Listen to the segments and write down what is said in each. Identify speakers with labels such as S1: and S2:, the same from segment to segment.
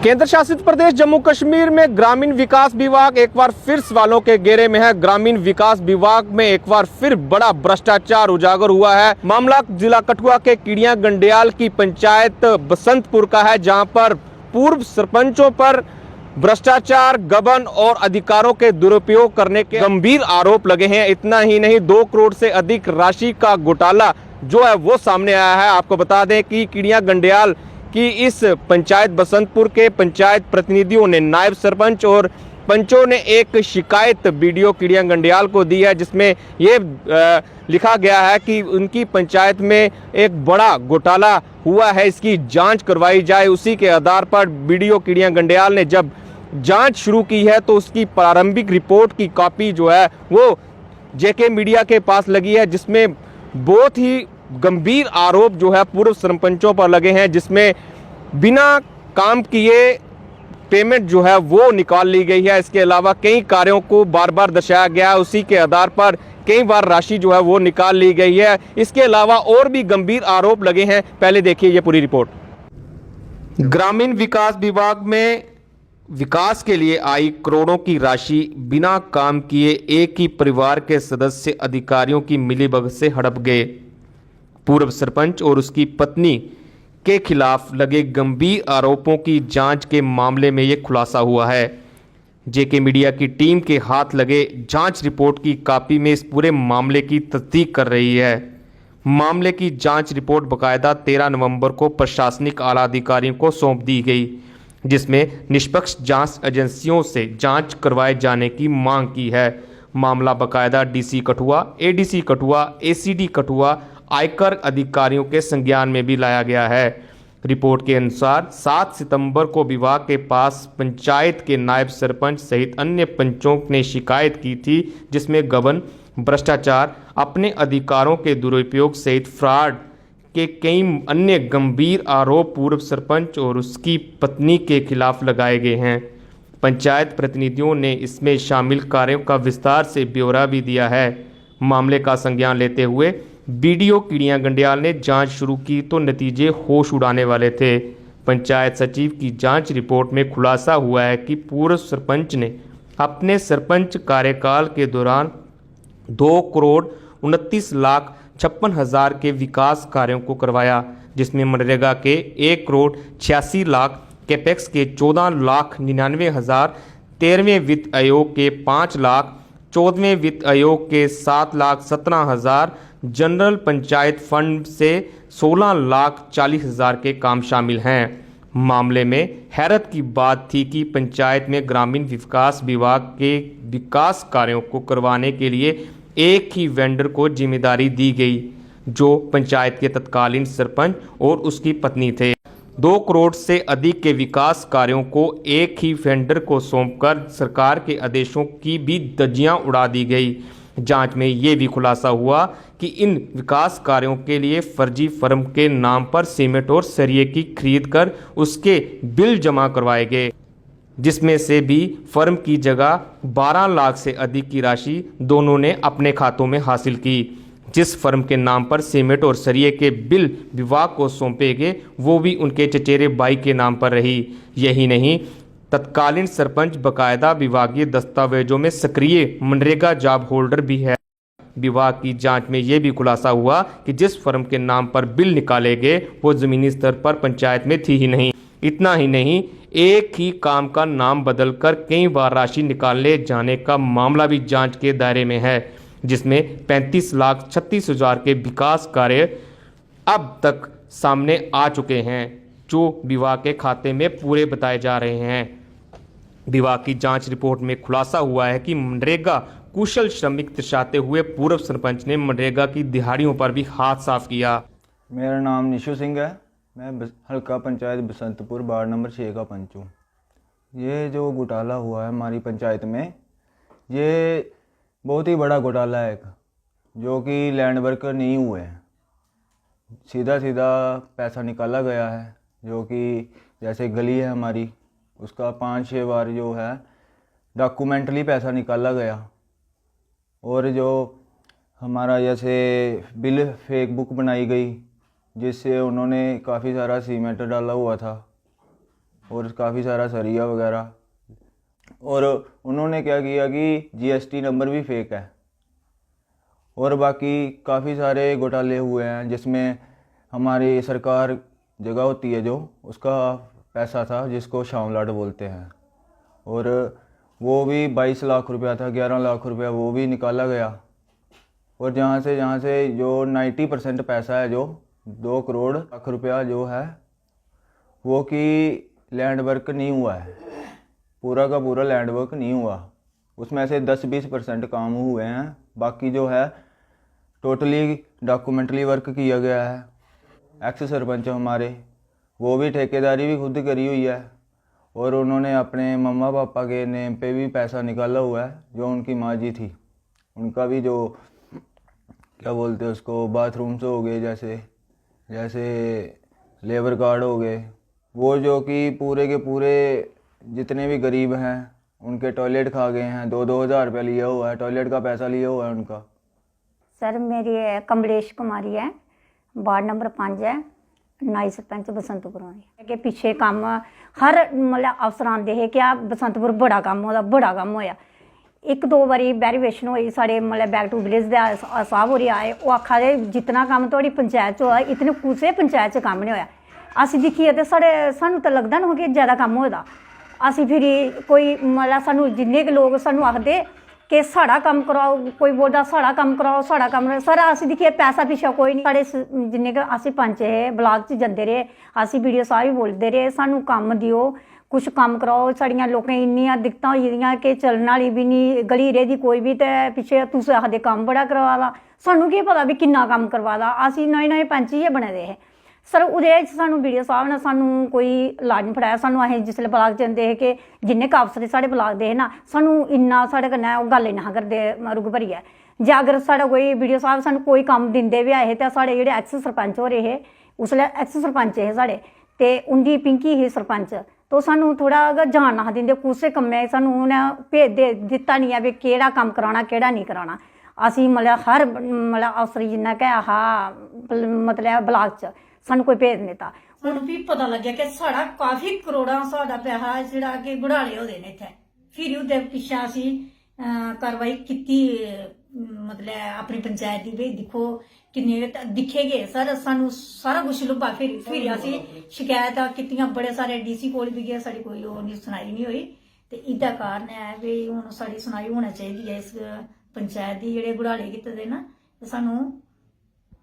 S1: केंद्र शासित प्रदेश जम्मू कश्मीर में ग्रामीण विकास विभाग एक बार फिर सवालों के घेरे में है। ग्रामीण विकास विभाग में एक बार फिर बड़ा भ्रष्टाचार उजागर हुआ है। मामला जिला कठुआ के कीड़िया गंडियाल की पंचायत बसंतपुर का है, जहां पर पूर्व सरपंचों पर भ्रष्टाचार, गबन और अधिकारों के दुरुपयोग करने के गंभीर आरोप लगे हैं। इतना ही नहीं, 2 करोड़ से अधिक राशि का घोटाला जो है वो सामने आया है। आपको बता दें कि कीड़िया गंडियाल कि इस पंचायत बसंतपुर के पंचायत प्रतिनिधियों ने, नायब सरपंच और पंचों ने एक शिकायत बीडीओ कीड़िया गंडियाल को दी है, जिसमें ये लिखा गया है कि उनकी पंचायत में एक बड़ा घोटाला हुआ है, इसकी जांच करवाई जाए। उसी के आधार पर बीडीओ कीड़िया गंडियाल ने जब जांच शुरू की है तो उसकी प्रारंभिक रिपोर्ट की कॉपी जो है वो जेके मीडिया के पास लगी है, जिसमें बहुत ही गंभीर आरोप जो है पूर्व सरपंचों पर लगे हैं, जिसमें बिना काम किए पेमेंट जो है वो निकाल ली गई है। इसके अलावा कई कार्यों को बार बार दर्शाया गया है, उसी के आधार पर कई बार राशि जो है वो निकाल ली गई है। इसके अलावा और भी गंभीर आरोप लगे हैं। पहले देखिए ये पूरी रिपोर्ट। ग्रामीण विकास विभाग में विकास के लिए आई करोड़ों की राशि बिना काम किए एक ही परिवार के सदस्य अधिकारियों की मिलीभगत से हड़प गए। पूर्व सरपंच और उसकी पत्नी के खिलाफ लगे गंभीर आरोपों की जांच के मामले में यह खुलासा हुआ है। जेके मीडिया की टीम के हाथ लगे जांच रिपोर्ट की कॉपी में इस पूरे मामले की तस्दीक कर रही है। मामले की जांच रिपोर्ट बकायदा 13 नवंबर को प्रशासनिक आला अधिकारियों को सौंप दी गई, जिसमें निष्पक्ष जांच एजेंसियों से जांच करवाए जाने की मांग की है। मामला बकायदा DC Kathua, ADC Kathua, ACD Kathua, आयकर अधिकारियों के संज्ञान में भी लाया गया है। रिपोर्ट के अनुसार 7 सितंबर को विभाग के पास पंचायत के नायब सरपंच सहित अन्य पंचों ने शिकायत की थी, जिसमें गबन, भ्रष्टाचार, अपने अधिकारों के दुरुपयोग सहित फ्रॉड के कई अन्य गंभीर आरोप पूर्व सरपंच और उसकी पत्नी के खिलाफ लगाए गए हैं। पंचायत प्रतिनिधियों ने इसमें शामिल कार्यों का विस्तार से ब्यौरा भी दिया है। मामले का संज्ञान लेते हुए बीडीओ कीड़िया गंडियाल ने जांच शुरू की तो नतीजे होश उड़ाने वाले थे। पंचायत सचिव की जांच रिपोर्ट में खुलासा हुआ है कि पूर्व सरपंच ने अपने सरपंच कार्यकाल के दौरान 2 करोड़ 29 लाख 56 हजार के विकास कार्यों को करवाया, जिसमें मनरेगा के 1 करोड़ 86 लाख, कैपेक्स के 14 लाख 99 हजार, 13वें वित्त आयोग के 5 लाख, 14वें वित्त आयोग के 7 लाख 17 हजार, जनरल पंचायत फंड से 16 लाख 40 हजार के काम शामिल हैं। मामले में हैरत की बात थी कि पंचायत में ग्रामीण विकास विभाग के विकास कार्यों को करवाने के लिए एक ही वेंडर को जिम्मेदारी दी गई, जो पंचायत के तत्कालीन सरपंच और उसकी पत्नी थे। 2 करोड़ से अधिक के विकास कार्यों को एक ही वेंडर को सौंपकर सरकार के आदेशों की भी धज्जियां उड़ा दी गई। जांच में ये भी खुलासा हुआ कि इन विकास कार्यों के लिए फर्जी फर्म के नाम पर सीमेंट और सरिये की खरीद कर उसके बिल जमा करवाए गए, जिसमें से भी फर्म की जगह 12 लाख से अधिक की राशि दोनों ने अपने खातों में हासिल की। जिस फर्म के नाम पर सीमेंट और सरिये के बिल विभाग को सौंपे गए वो भी उनके चचेरे भाई के नाम पर रही। यही नहीं, तत्कालीन सरपंच बकायदा विभागीय दस्तावेजों में सक्रिय मनरेगा जॉब होल्डर भी है। विभाग की जांच में यह भी खुलासा हुआ कि जिस फर्म के नाम पर बिल निकाले गए वो जमीनी स्तर पर पंचायत में थी ही नहीं। इतना ही नहीं, एक ही काम का नाम बदलकर कई बार राशि निकाले जाने का मामला भी जांच के दायरे में है, जिसमें 35 लाख 36 हजार के विकास कार्य अब तक सामने आ चुके हैं, जो विभाग के खाते में पूरे बताए जा रहे हैं। विभाग की जांच रिपोर्ट में खुलासा हुआ है कि मनरेगा कुशल श्रमिक दर्शाते हुए पूर्व सरपंच ने मनरेगा की दिहाड़ियों पर भी हाथ साफ किया।
S2: मेरा नाम निशु सिंह है, मैं हल्का पंचायत बसंतपुर वार्ड नंबर 6 का पंच हूँ। ये जो घोटाला हुआ है हमारी पंचायत में, ये बहुत ही बड़ा घोटाला है, जो कि लैंड वर्कर नहीं हुए हैं। सीधा सीधा पैसा निकाला गया है, जो कि जैसे गली है हमारी, उसका 5-6 बार जो है डॉक्यूमेंटली पैसा निकाला गया। और जो हमारा जैसे बिल फेक बुक बनाई गई, जिससे उन्होंने काफ़ी सारा सीमेंट डाला हुआ था, और काफ़ी सारा सरिया वगैरह। और उन्होंने क्या किया कि जीएसटी नंबर भी फेक है। और बाकी काफ़ी सारे घोटाले हुए हैं जिसमें हमारी सरकार जगह होती है जो उसका पैसा था जिसको शामलाट बोलते हैं, और वो भी 22 लाख रुपया था, 11 लाख रुपया वो भी निकाला गया। और जहाँ से जो 90% पैसा है, जो 2 करोड़ लाख रुपया जो है वो कि लैंड वर्क नहीं हुआ है, पूरा का पूरा लैंड वर्क नहीं हुआ। उसमें से 10-20% काम हुए हैं, बाकी जो है टोटली डॉक्यूमेंटरी वर्क किया गया है। एक्स सरपंच हमारे वो भी ठेकेदारी भी खुद करी हुई है, और उन्होंने अपने मम्मा पापा के नेम पे भी पैसा निकाला हुआ है। जो उनकी माँ जी थी उनका भी जो क्या बोलते हैं उसको बाथरूम्स हो गए, जैसे लेबर कार्ड हो गए, वो जो कि पूरे के पूरे जितने भी गरीब हैं उनके टॉयलेट खा गए हैं। 2-2 हज़ार रुपया लिया हुआ है, टॉयलेट का पैसा लिया हुआ है उनका।
S3: सर मेरी कमलेश कुमारी है, वार्ड नंबर 5 है, नाई सरपंच बसंतपुर के पिछे काम हर मतलब अफसर आते है क्या बसंतपुर बड़ा काम होया। 1-2 बारी वेरीफिकेशन हुई साढ़े मतलब बैक टू विलेज साहब हो आए, वो आखा दे जितना काम थोड़ी पंचायत होया इतने कुसै पंचायत च काम नहीं होया। अस दिखिए तो सानू तो लगता ना हो कि ज़्यादा काम होएदा। असी फिर कोई मतलब सानू जिन्ने के लोग सानू आखदे कि साड़ा काम कराओ, कोई बोलता साड़ा काम कराओ, साड़ा काम कराओ। सर अस दिखिए पैसा पिछा कोई नहीं, साढ़े जिन्ने के अस पंच है ब्लाक च जंदे रहे, अस वीडियो साहब भी बोलते रहे सानू काम दियो, कुछ काम कराओ। साड़ियां लोकें इन्नियां दिक्कतां होई दियां कि चलने वाली भी नहीं, गली रेहदी कोई भी, ते पिछे तुस आखदे काम बड़ा करवा दा, सानू केह् पता भी किन्ना काम करवा दा। असी नए पंच ही बने दे हे। सर उहदे सानू वीडियो साहब ने सानू कोई लाज नहीं फड़ाया। सानू असें जिसले ब्लाक जंदे हे कि जिन्ने क अफसर साढ़े ब्लाक दे हे ना, सानू इन्ना साढ़े कन्नै गल्ल निं हा करदे रुग भरियै। जे अगर साढ़ा कोई वीडियो साहब सानू कोई कम्म दिंदे बी ऐ हे ते साढ़े जेह्ड़े एक्स सरपंच होरे हे, उसलै एक्स सरपंच हे साढ़े, ते उंदी पिंकी ही सरपंच, तो सानू थोड़ा गै जान हा दिंदे कुसै कम्मै सानू उ'नें भेज दित्ता नहीं है भी केह्ड़ा कम्म कराना केह्ड़ा नहीं कराना। असी मतलब हर मतलब अफसर जिन्ना कै हा मतलब ब्लाक च सानू कोई भेज नहीं दित्ता।
S4: सानू भी पता लग्गेआ कि साढ़ा काफी करोड़ां साढ़ा पैसा जेह्ड़ा कि घोटाले होए ने इत्थै। फिर ओह्दे पिच्छे असी कार्रवाई कीती, मतलब अपनी पंचायत दी भाई दिक्खो किन्ने दिक्खे गए सर, सानू सारा कुछ लुब्भा। फिर असी शिकायत कीतियां बड़े सारे डीसी कोल भी गए, साड़ी कोई ओह् नहीं सुनाई नहीं हुई। ते इदा कारण है भाई हुण साड़ी सुनाई होनी चाहिदी है इस पंचायत दी, जेह्ड़े घोटाले कीते दे ना, ते सानू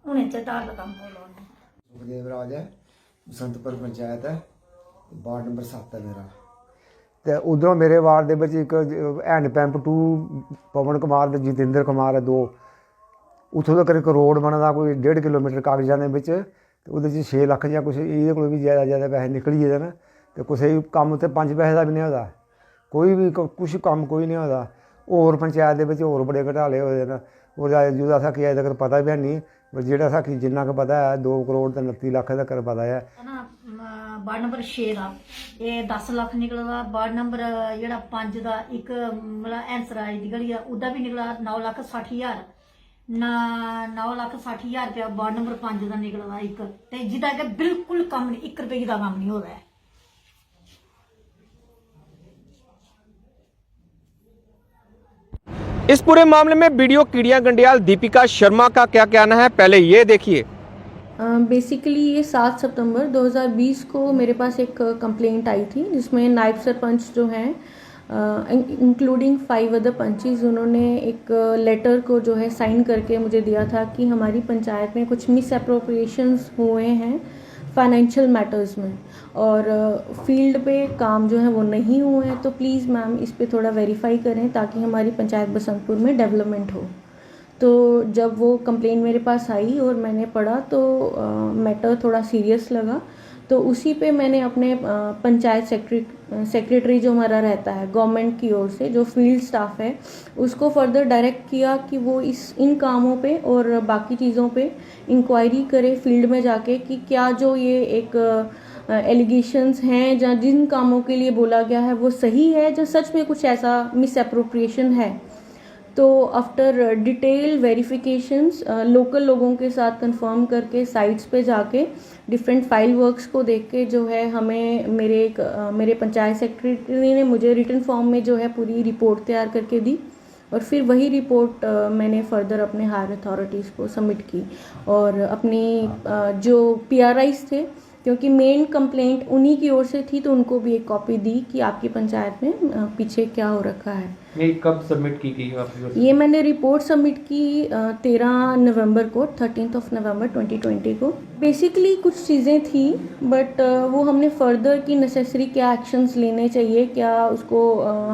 S4: हुणे च धार दा कम्म होना।
S5: सुखदेव राज है, बसंतपुर पंचायत है, वार्ड नंबर 7 है मेरा। तो उधरों मेरे वार्ड दे विच एक हैंड पैंप 2 पवन कुमार ते जतिंदर कुमार है 2, उत्थों तक एक रोड बने दा कोई 1.5 किलोमीटर कागजां दे विच, ते उहदे च 6 लाख जां कुछ इहदे कोल भी ज़्यादा पैसे निकली गेदे न। ते कुसै कम्म ते 5 पैसे दा भी नहीं होदा, कोई भी कुछ कम्म कोई नहीं होदा। होर पंचायत दे विच होर बड़े घोटाले होए दे न, और जेह्दा असें अजें तक पता भी हैनी, पर जेह्ड़ा असें जिन्ना क पता है 2 करोड़ ते 29 लाख तक पता है।
S4: वार्ड नंबर 6 दा एह् 10 लाख निकलदा, वार्ड नंबर जेह्ड़ा 5 दा इक मतलब हैंसराज दी गली ओह्दा भी निकला 9,60,000, 9,60,000 रुपया वार्ड नंबर 5 दा निकलदा इक, ते जिदा कि बिल्कुल कम्म नहीं, 1 रुपये दा कम्म नहीं होदा है।
S1: इस पूरे मामले में बीडीओ कीड़िया गंडियाल दीपिका शर्मा का क्या कहना है, पहले ये देखिए।
S6: बेसिकली ये 7 सितंबर 2020 को मेरे पास एक कंप्लेंट आई थी, जिसमें नायब सरपंच जो हैं इंक्लूडिंग 5 अदर पंचेस, उन्होंने एक लेटर को जो है साइन करके मुझे दिया था कि हमारी पंचायत में कुछ मिस अप्रोप्रिएशंस हुए हैं फाइनेंशियल मैटर्स में, और फील्ड पे काम जो है वो नहीं हुए हैं। तो प्लीज़ मैम इस पे थोड़ा वेरीफाई करें ताकि हमारी पंचायत बसंतपुर में डेवलपमेंट हो। तो जब वो कंप्लेंट मेरे पास आई और मैंने पढ़ा तो मैटर थोड़ा सीरियस लगा, तो उसी पे मैंने अपने पंचायत सेक्रेटरी जो हमारा रहता है गवर्नमेंट की ओर से, जो फील्ड स्टाफ है, उसको फर्दर डायरेक्ट किया कि वो इन कामों पे और बाकी चीज़ों पे इंक्वायरी करे फील्ड में जाके कि क्या जो ये एक एलिगेशंस हैं या जिन कामों के लिए बोला गया है वो सही है, जो सच में कुछ ऐसा मिस अप्रोप्रिएशन है। तो आफ्टर डिटेल वेरिफिकेशंस लोकल लोगों के साथ कंफर्म करके साइट्स पे जाके डिफरेंट फाइल वर्क्स को देख के जो है हमें मेरे पंचायत सेक्रेटरी ने मुझे रिटन फॉर्म में जो है पूरी रिपोर्ट तैयार करके दी और फिर वही रिपोर्ट मैंने फर्दर अपने हायर अथॉरिटीज़ को सबमिट की और अपनी जो PRIs थे, क्योंकि मेन कंप्लेंट उन्हीं की ओर से थी, तो उनको भी एक कॉपी दी कि आपकी पंचायत में पीछे क्या हो रखा है।
S1: ये कब सबमिट की गई आपकी ओर से?
S6: ये मैंने रिपोर्ट सबमिट की 13 नवंबर को, 13 नवंबर 2020 को। बेसिकली कुछ चीज़ें थी बट वो हमने फर्दर की नेसेसरी क्या एक्शंस लेने चाहिए, क्या उसको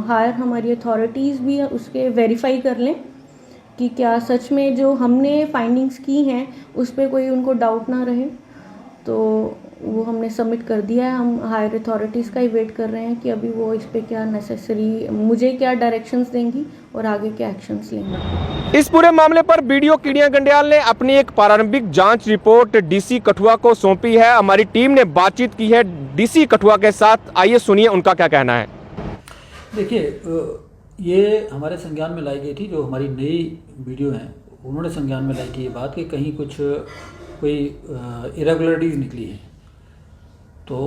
S6: हायर हमारी अथॉरिटीज़ भी उसके वेरीफाई कर लें कि क्या सच में जो हमने फाइंडिंग्स की हैं उस पर कोई उनको डाउट ना रहे। तो वो हमने सबमिट कर दिया है। हम हायर अथॉरिटीज़ का ही वेट कर रहे हैं कि अभी वो इस पे क्या नेसेसरी मुझे क्या डायरेक्शंस देंगी और आगे क्या एक्शंस लेंगे।
S1: इस पूरे मामले पर बीडीओ किडिया गंडियाल ने अपनी एक प्रारंभिक जांच रिपोर्ट डीसी कठुआ को सौंपी है। हमारी टीम ने बातचीत की है डीसी कठुआ के साथ, आइए सुनिए उनका क्या कहना है।
S7: देखिए, ये हमारे संज्ञान में लाई गई थी, जो हमारी नई वीडियो हैं उन्होंने संज्ञान में लाई कि ये बात कि कहीं कोई इरेगुलरिटीज़ निकली है। तो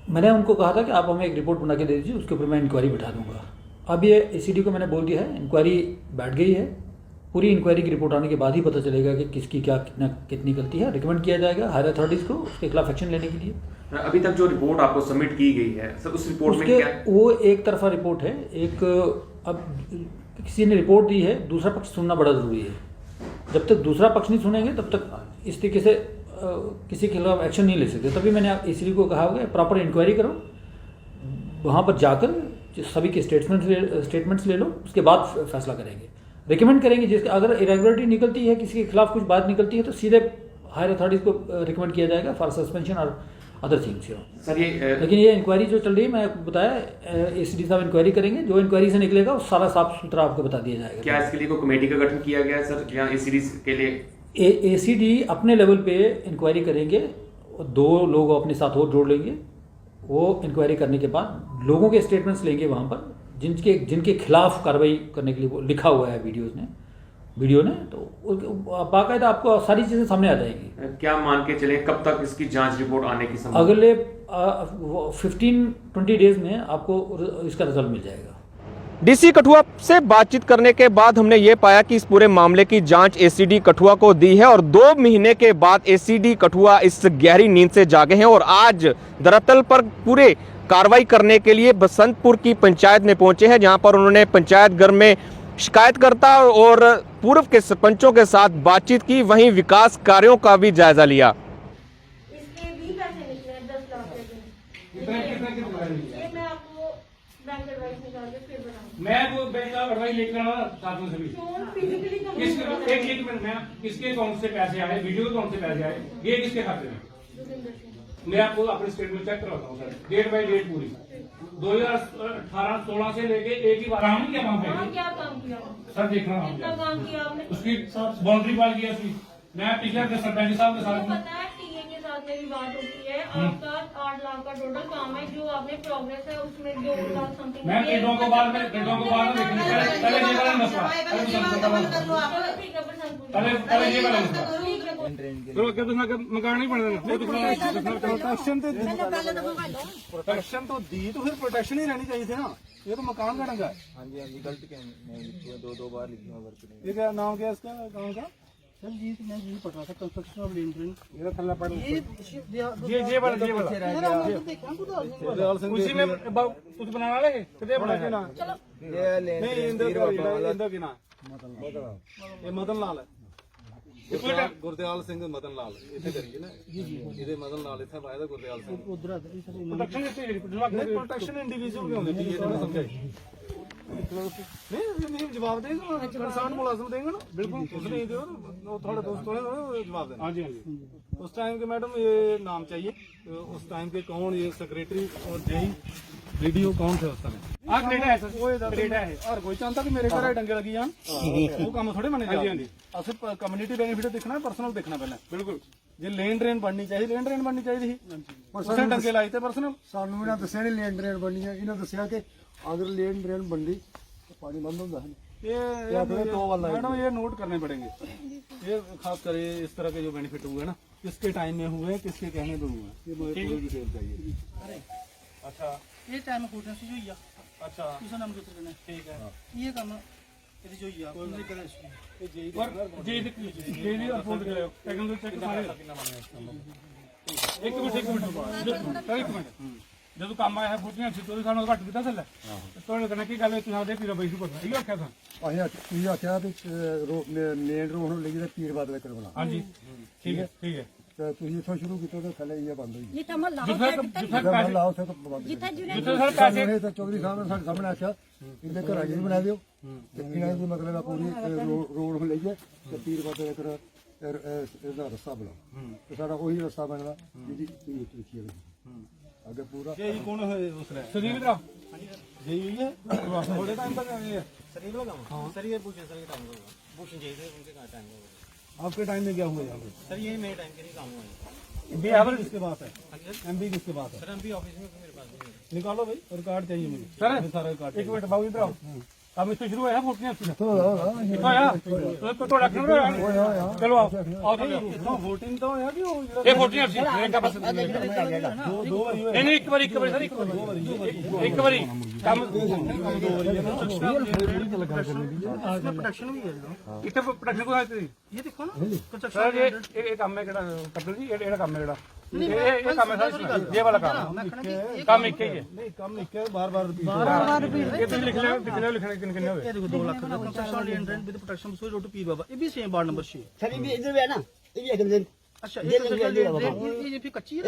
S7: मैंने उनको कहा था कि आप हमें एक रिपोर्ट बना के दे दीजिए, उसके ऊपर मैं इंक्वायरी बिठा दूंगा। अब ये ACD को मैंने बोल दिया है, इंक्वायरी बैठ गई है। पूरी इंक्वायरी की रिपोर्ट आने के बाद ही पता चलेगा कि किसकी क्या कितनी गलती है। रिकमेंड किया जाएगा हायर अथॉरिटीज़ को उसके खिलाफ एक्शन लेने के लिए।
S1: अभी तक जो रिपोर्ट आपको सबमिट की गई है सर, उस रिपोर्ट में क्या?
S7: वो एक तरफा रिपोर्ट है। अब किसी ने रिपोर्ट दी है, दूसरा पक्ष सुनना बड़ा ज़रूरी है। जब तक दूसरा पक्ष नहीं सुनेंगे तब तक इस तरीके से किसी के खिलाफ एक्शन नहीं ले सकते। तभी मैंने ACD को कहा होगा प्रॉपर इंक्वायरी करो, वहाँ पर जाकर सभी के स्टेटमेंट्स ले लो, उसके बाद फैसला करेंगे, रिकमेंड करेंगे। जिसके अगर इरेगुलरिटी निकलती है, किसी के खिलाफ कुछ बात निकलती है, तो सीधे हायर अथॉरिटीज़ को रिकमेंड किया जाएगा फॉर सस्पेंशन और अदर थिंग्स।
S1: सर ये
S7: लेकिन ये इंक्वायरी जो चल रही है, मैं बताया ACD साहब इंक्वायरी करेंगे, जो इंक्वायरी से निकलेगा वो सारा साफ सुथरा आपको बता दिया जाएगा।
S1: क्या इसके लिए कोई कमेटी का गठन किया गया है सर, या ACD के लिए?
S7: ACD अपने लेवल पे इंक्वायरी करेंगे, 2 लोग अपने साथ और जोड़ लेंगे। वो इंक्वायरी करने के बाद लोगों के स्टेटमेंट्स लेंगे वहाँ पर, जिनके खिलाफ कार्रवाई करने के लिए वो लिखा हुआ है वीडियो ने, तो बाकायदा आपको सारी चीज़ें सामने आ जाएगी।
S1: क्या मान के चले कब तक इसकी जांच रिपोर्ट आने की संभावना?
S7: अगले 15-20 डेज में आपको इसका रिजल्ट मिल जाएगा।
S1: डीसी कठुआ से बातचीत करने के बाद हमने ये पाया कि इस पूरे मामले की जांच ACD कठुआ को दी है और 2 महीने के बाद ACD कठुआ इस गहरी नींद से जागे हैं और आज धरातल पर पूरे कार्रवाई करने के लिए बसंतपुर की पंचायत में पहुंचे हैं, जहां पर उन्होंने पंचायत घर में शिकायतकर्ता और पूर्व के सरपंचों के साथ बातचीत की, वहीं विकास कार्यों का भी जायजा लिया।
S8: इसके भी पैसे निकले 10 लाख ये मैं आपको बैंक एडवाइस निकाल के फिर बताऊंगा।
S9: मैं वो बैंक का एडवाइस लेकर आना साथ में सभी
S8: फिजिकली
S9: एक मिनट में किसके अकाउंट से पैसे आए, वीडियो अकाउंट से पैसे आए, ये किसके खाते में? मैं आपको अपने स्टेटमेंट चेक करवाता हूँ सर, डेट बाई डेट पूरी 2018-16 से लेके एक ही बार काम नहीं किया वहाँ पे।
S8: क्या काम किया
S9: सर देखना
S8: कितना काम किया आपने?
S9: उसकी बाउंड्री पाल किया उसकी। मैं पिछले हफ्ते सरपंच साहब के साथ
S8: पता है टीए के साथ मेरी बात होती है, आपका 8 लाख का टोटल काम है, जो आपने प्रोग्रेस है उसमें 2 लाख समथिंग।
S9: मैं पेड़ों को बाद में देखने पहले ये वाला मसला पहले ये वाला मसला चलो क्या मकान नहीं बनना
S10: प्रोटेक्शन तो दी, तो फिर प्रोटेक्शन ही रहनी चाहिए थी ना। ये तो मकान का ढंगा है।
S2: हाँ जी गलत 2 बार लिखी हुआ वर्क।
S10: ये क्या नाम क्या है इसका गाँव का? सर जी मैं यही पढ़ रहा था, कंस्ट्रक्शन ऑफ लेंड्रिंग। ये थल्ला पढ़
S9: ये वाला उसी में कुछ बनाना लगे कितने बड़ा है
S10: नहीं इंदर की ना ये मदन लाल है, गुरदयाल सिंह मदन लाल इतने करिए ना ये मदन लाल इतना फायदा गुरदयाल सिंह प्रोटेक्शन इंडिविजुअल क्यों देती है समझाई नहीं जवाब देंगे किसान मुलाजिम देंगे ना। बिल्कुल कुछ नहीं दो थोड़े दोस्तों ने जवाब देना। हाँ जी हाँ जी। उस टाइम के मैडम ये नाम चाहिए, उस टाइम के कौन ये सेक्रेटरी और जेई वीडियो कौन थे उस समय?
S9: कनेडा है सर, वो कनेडा है।
S10: और कोई चाहता कि मेरे घर डंगे लगी जान, वो काम थोड़े बने जाते। असर कम्युनिटी बेनिफिट देखना है, पर्सनल देखना पहले। बिल्कुल जे लेन ड्रेन बननी चाहिए, लेन ड्रेन बननी चाहिए थी, डंगे लाई थे पर्सनल।
S5: सानू इन्हें दसिया नहीं लेन ड्रेन बननी है, इन्हें दसिया कि अगर लेन ड्रेन बननी तो पानी बंद होता है।
S10: ये मैडम ये नोट करने पड़ेंगे, ये खास कर ये इस तरह के जो बेनिफिट हुए ना, किसके टाइम में हुए, किसके कहने पे हुए, ये मुझे पूरी डिटेल चाहिए। अच्छा
S11: ये टाइम होटल से जो या
S10: अच्छा
S11: दूसरा नाम कितना करना है,
S10: ठीक है।
S11: ये काम ये जो या कोई नहीं करे
S10: ये जेई
S9: और जे दी रिपोर्ट करो, टेक्निकल चेक सारे एक मिनट ਜਦੋਂ ਕੰਮ ਆਇਆ ਫੁੱਟੀਆਂ ਸੀ ਤੋਂ ਸਾਨੂੰ ਘੱਟ ਦਿੱਤਾ ਥੱਲੇ ਤੁਹਾਡੇ ਕਹਿੰਦਾ ਕੀ ਗੱਲ ਹੈ ਤੁਸੀਂ ਆਦੇ ਪੀਰੋ ਬਈ ਸ਼ੁਕਰ ਇਹ ਆਖਿਆ ਤਾਂ
S5: ਅਸੀਂ ਤੁਸੀਂ ਆਖਿਆ ਵੀ ਮੇਨ ਰੋਡ ਨੂੰ ਲਈ ਜਿਹੜਾ ਪੀਰਬਾਦ ਵੇਕਰ ਬਣਾ
S9: ਹਾਂਜੀ ਠੀਕ ਹੈ
S5: ਤੇ ਤੁਸੀਂ ਇੱਥੋਂ ਸ਼ੁਰੂ ਕੀਤਾ ਤਾਂ ਥੱਲੇ ਇਹ ਬੰਦ ਹੋਈ
S4: ਜਿੱਥੇ ਮਹੱਲਾ
S9: ਜਿੱਥੇ
S5: ਜਿੱਥੇ ਲਾਓ ਉੱਥੇ ਤਾਂ ਬੰਦ
S4: ਜਿੱਥੇ
S9: ਜਿੱਥੇ ਸਰ ਪੈਸੇ
S5: ਇਹ ਤਾਂ ਚੌਧਰੀ ਸਾਹਿਬ ਨੇ ਸਾਡੇ ਸਾਹਮਣੇ ਆਖਿਆ ਇਹਦੇ ਘਰਾਂ ਜੀ ਬਣਾ ਦਿਓ ਤੇ ਇਹਨਾਂ ਦੀ ਮਤਲਬ ਆ ਪੂਰੀ ਰੋਡ ਨੂੰ ਲਈਏ ਤੇ ਪੀਰਬਾਦ ਵੇਕਰ ਇਹਦਾ ਰਸਤਾ ਬਣਾਓ ਤੇ ਸਾਡਾ ਉਹੀ ਰਸਤਾ ਬਣਦਾ ਜਿਹਦੀ ਤੁਸੀਂ ਲਿਖੀ ਹੈ आगे पूरा
S10: जेई कौन है दूसरा
S9: ਸੁਨੀਲ ਦਾ
S10: जेई हुई है थोड़े टाइम तक आए हैं।
S11: सर ये लगा हां सर ये पूछे सर के टाइम होगा पूछने चाहिए थे उनके कहां टाइम होगा
S10: आपके टाइम में क्या हुआ यहाँ पे?
S11: सर ये मेरे टाइम के लिए काम हुआ है।
S10: बी एवल किसके पास है? एमबी किसके पास है?
S11: सर एमपी ऑफिस में मेरे पास नहीं है।
S10: निकालो भाई और कार्ड चाहिए मुझे
S9: सर
S10: सारा कार्ड
S9: ਇੱਕ ਮਿੰਟ ਬਾਬੂ ਇਧਰ ਆਓ ਕੰਮ ਇੱਥੇ ਸ਼ੁਰੂ ਹੋਇਆ ਫੁੱਟੀਆਂ ਸੀ ਕਿੱਥੋਂ ਆਇਆ ਤੁਹਾਡਾ ਕਿਉਂ ਹੋਇਆ ਚਲੋ ਆਓ
S10: इतना वोटिंग तो है कि वो
S9: ਇਹ ਫੁੱਟੀਆਂ ਸੀ ਇੱਕ ਬਸ
S10: दो बारी हुए
S9: ਨਹੀਂ ਇੱਕ ਵਾਰੀ ਸਰ ਇੱਕ ਵਾਰੀ ਕੰਮ
S11: इसमें प्रोडक्शन भी है जो
S9: ਇੱਥੇ ਪ੍ਰੋਡਕਸ਼ਨ ਕੋਈ ਆਇਆ
S11: ये देखो ना
S9: ਸਰ ਇਹ ਕੰਮ ਹੈ ਕਿਹੜਾ ਕਪਲ ਜੀ ਇਹ ਕੰਮ ਹੈ ਜਿਹੜਾ ਇਹ ਕੰਮ ਹੈ ਸਰ ਇਹ ਵਾਲਾ ਕੰਮ ਇੱਕ ਹੀ ਹੈ
S10: नहीं कम लिख के बार बार
S9: ਇਹ ਤੁਸੀਂ ਲਿਖਣੇ ਕਿੰਨੇ ਹੋਵੇ
S11: ये देखो 2 लाख का कंस्ट्रक्शन लैंड विद प्रोटेक्शन सोई रोड टू पीर बाबा ये भी सेम वार्ड नंबर 6
S5: सर ये इधर भी है ना ये भी एकदम
S11: अच्छा ये फिर कच्ची है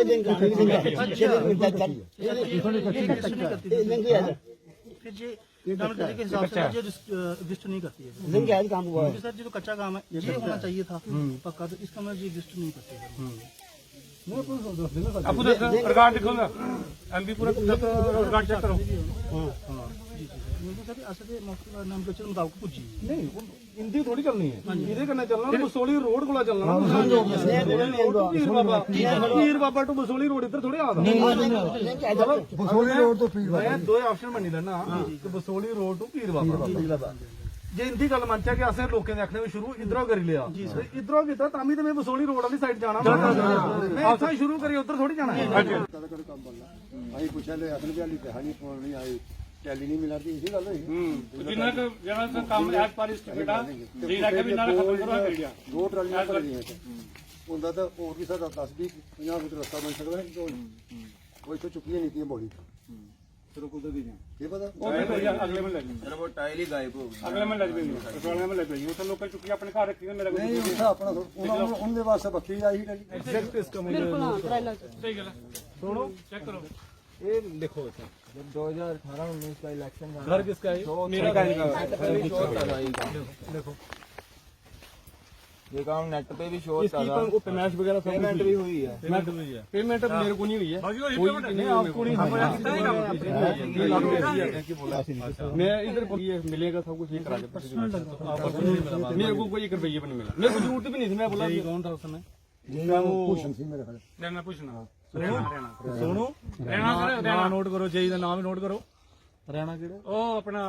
S11: फिर ये डाउन करने के हिसाब से जो रजिस्टर नहीं करती है
S5: काम हुआ
S11: क्योंकि सर जो कच्चा काम है ये होना चाहिए था पक्का, तो इसका मैं रजिस्टर नहीं करते
S9: आपको रिकॉर्ड दिखो ना एमपी पूरा रिकॉर्ड चेक करो
S11: सर असल में नाम के मुताबिक पुजी
S10: नहीं हिंदी थोड़ी करनी है इधर करना चलना बसोली रोड को चलना पीर बाबा टू बसोली रोड इधर थोड़ी आता
S5: बसोली रोड तो पीर
S10: मैं दो ऑप्शन बनी लेना कि बसोली रोड टू पीर बाबा जे इंदी गल मनचा कि असें लोकें दे आखने शुरू इधरों करी लिया इधरों कीता तां भी ते मैं बसोली रोड वाली साइड जाना मैं इत्थों शुरू करी उधर थोड़ी जाना है
S5: ਅਸੀਂ ਪੁੱਛਿਆ ਲੈ ਅਸਲ ਵੀ ਹਾਲੀ ਪੈਸਾ ਨਹੀਂ ਫੋਨ ਨਹੀਂ ਆਏ ਟੈਲੀ ਨਹੀਂ ਮਿਲਦੀ ਇਸੇ ਗੱਲ ਹੋਈ
S9: ਜਿੰਨਾ ਕੁ ਜਿਹੜਾ ਕੰਮ ਐਸ ਪਰ ਇਸ ਬੇਟਾ ਜੀ ਰੱਖੇ ਵੀ ਨਾਲ ਖਤਮ ਕਰਵਾ ਕਰ ਗਿਆ
S5: ਦੋ ਟਰਾਲੀਆਂ ਭਰ ਗਈਆਂ ਹੁੰਦਾ ਤਾਂ ਹੋਰ ਵੀ ਸਾਡਾ 10 20 50 ਫੁੱਟ ਰਸਤਾ ਬਣ ਸਕਦਾ ਹੈ ਕੋਈ ਤੋਂ ਚੁੱਕੀਆਂ ਨਹੀਂ ਤੀ ਬੋਲੀ
S10: चलो कुछ दी
S5: ਇਹ ਪਤਾ
S9: ਅਗਲੇ ਮਹੱਲੇ ਚ
S2: वो टाइल ही गायब हो गई।
S9: ਅਗਲੇ ਮਹੱਲੇ ਚ ਵੀ ਅਗਲੇ ਮਹੱਲੇ ਚ ਵੀ ਉੱਥੇ ਲੋਕਾਂ ਚੁੱਕੀ ਆਪਣੇ ਘਰ ਰੱਖੀ ਮੇਰਾ ਕੋਈ
S5: ਨਹੀਂ ਉੱਥੇ ਆਪਣਾ ਉਹਨਾਂ ਦੇ ਵਾਸਤੇ ਬੱਕਰੀ ਆਈ ਟੈਲੀ
S10: एग्जैक्ट इसका मुझे
S9: ਸਹੀ ਗੱਲ ਹੈ
S10: सुनो
S9: ਚੈੱਕ ਕਰੋ
S10: ये लिखो अच्छा
S2: जब 2018-19 का इलेक्शन था
S10: घर किसका है
S9: ਮੇਰਾ ਕੰਮ
S10: देखो
S2: ये काम नेट पे भी शो
S10: इसकी तो पेमेंट वगैरह सब
S2: पेमेंट भी हुई है।
S10: पेमेंट हुई है पेमेंट अब मेरे को नहीं हुई है
S9: बाकी
S10: नहीं आपको नहीं मैं इधर ये मिलेगा सब कुछ ये करा के मेरे को कोई 1 रुपये भी नहीं मिला मेरे को जरूरत भी नहीं थी मैं बोला कौन था उस समय
S5: ਭੂਸ਼ਣ ਸੀ ਮੇਰੇ ਖਿਆਲ
S9: ਲੈ ਮੈਂ ਪੁੱਛਣਾ
S10: सुनो
S9: ਰਹਿਣਾ ਸਰ
S10: नाम नोट करो जेई का नाम नोट करो हरियाणा केड़ा
S9: ਉਹ ਆਪਣਾ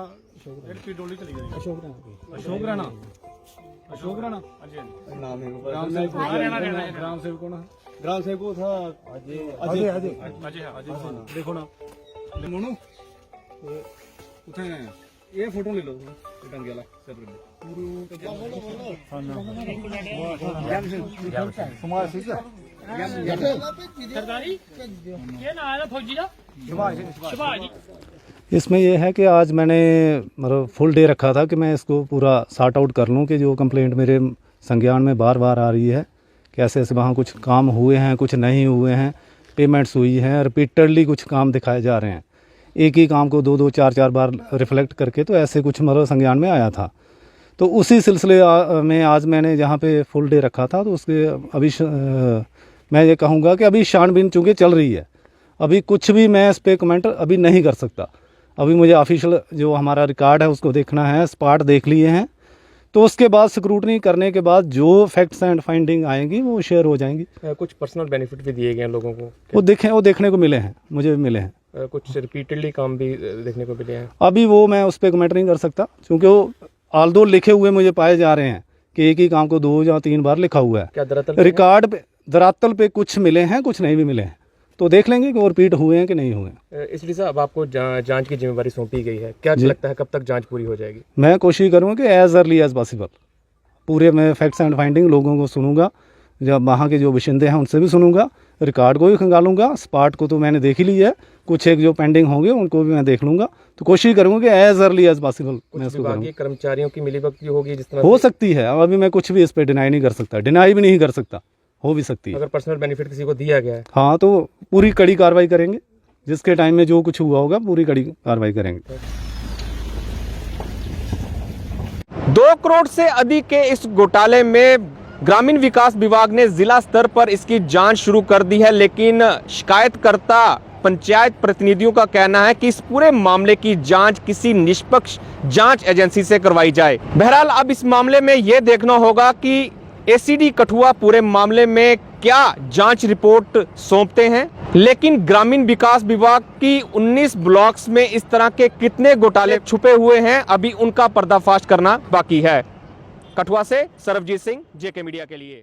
S9: ਐਲਪੀ ਡੋਲੀ ਚਲੀ ਗਈ
S10: अशोक राणा अशोक राणा
S9: ਹਾਂਜੀ ਹਾਂਜੀ
S10: नाम है ग्राम सेवक ग्राम सेवक कौन है ग्राम सेवक वो था अजय अजय
S9: ਅਜੇ ਹਾਂ ਅਜੇ
S10: देखो ना मोनू उठे ये फोटो ले लो टंगे वाला सेपरेट
S9: ਸਰਦਾਰੀ ਇਹ ਨਾ ਆਇਆ ਫੌਜੀ ਦਾ ਸ਼ਿਵਾਜੀ
S12: इसमें यह है कि आज मैंने मतलब फुल डे रखा था कि मैं इसको पूरा सॉर्ट आउट कर लूँ कि जो कंप्लेंट मेरे संज्ञान में बार बार आ रही है कि ऐसे ऐसे वहाँ कुछ काम हुए हैं कुछ नहीं हुए हैं पेमेंट्स हुई हैं रिपीटेडली कुछ काम दिखाए जा रहे हैं एक ही काम को 2-2 4-4 बार रिफ्लेक्ट करके तो ऐसे कुछ मतलब संज्ञान में आया था तो उसी सिलसिले में आज मैंने जहाँ पे फुल डे रखा था तो उसके अभी मैं ये कहूँगा कि अभी छानबीन चूँकि चल रही है अभी कुछ भी मैं इस पर कमेंट अभी नहीं कर सकता अभी मुझे ऑफिशियल जो हमारा रिकॉर्ड है उसको देखना है स्पॉट देख लिए हैं तो उसके बाद स्क्रूटनी करने के बाद जो फैक्ट्स एंड फाइंडिंग आएंगी वो शेयर हो जाएंगी।
S13: कुछ पर्सनल बेनिफिट भी दिए गए हैं लोगों को
S12: वो देखने को मिले हैं मुझे भी मिले हैं
S13: कुछ रिपीटेडली काम भी देखने को मिले हैं
S12: अभी वो मैं उस पर कमेंट नहीं कर सकता क्योंकि वो आल्दो लिखे हुए मुझे पाए जा रहे हैं कि एक ही काम को 2 या 3 बार लिखा हुआ
S13: क्या
S12: है। रिकॉर्ड पे धरातल पे कुछ मिले हैं, कुछ नहीं भी मिले हैं, तो देख लेंगे कि रिपीट हुए हैं कि नहीं हुए।
S13: इसलिए साहब आपको जांच की जिम्मेदारी सौंपी गई है, क्या लगता है कब तक जांच पूरी हो जाएगी?
S12: मैं कोशिश करूँगा कि एज अर्ली एज पॉसिबल पूरे मैं फैक्ट्स एंड फाइंडिंग लोगों को सुनूंगा, जब वहाँ के जो बाशिंदे हैं उनसे भी सुनूंगा, रिकॉर्ड को भी खंगालूंगा, स्पॉट को तो मैंने देख ही लिया है, कुछ एक जो पेंडिंग होंगे उनको भी मैं देख लूंगा। तो कोशिश करूंगा कि एज अर्ली एज पॉसिबल मैं इसको करूँगा।
S13: कर्मचारियों की मिलीभगत होगी जिस तरह
S12: हो सकती है, अभी मैं कुछ भी इस पर डिनाई नहीं कर सकता, डिनाई भी नहीं कर सकता, हो भी सकती है।
S13: अगर पर्सनल बेनिफिट किसी को दिया गया है
S12: हाँ तो पूरी कड़ी कार्रवाई करेंगे, जिसके टाइम में जो कुछ हुआ होगा पूरी कड़ी कार्रवाई करेंगे।
S1: 2 करोड़ से अधिक के इस घोटाले में ग्रामीण विकास विभाग ने जिला स्तर पर इसकी जांच शुरू कर दी है, लेकिन शिकायतकर्ता पंचायत प्रतिनिधियों का कहना है कि इस पूरे मामले की जांच किसी निष्पक्ष जांच एजेंसी से करवाई जाए। बहरहाल अब इस मामले में यह देखना होगा कि एसीडी कठुआ पूरे मामले में क्या जांच रिपोर्ट सौंपते हैं, लेकिन ग्रामीण विकास विभाग की 19 ब्लॉक्स में इस तरह के कितने घोटाले छुपे हुए हैं, अभी उनका पर्दाफाश करना बाकी है। कठुआ से सरबजीत सिंह, जेके मीडिया के लिए।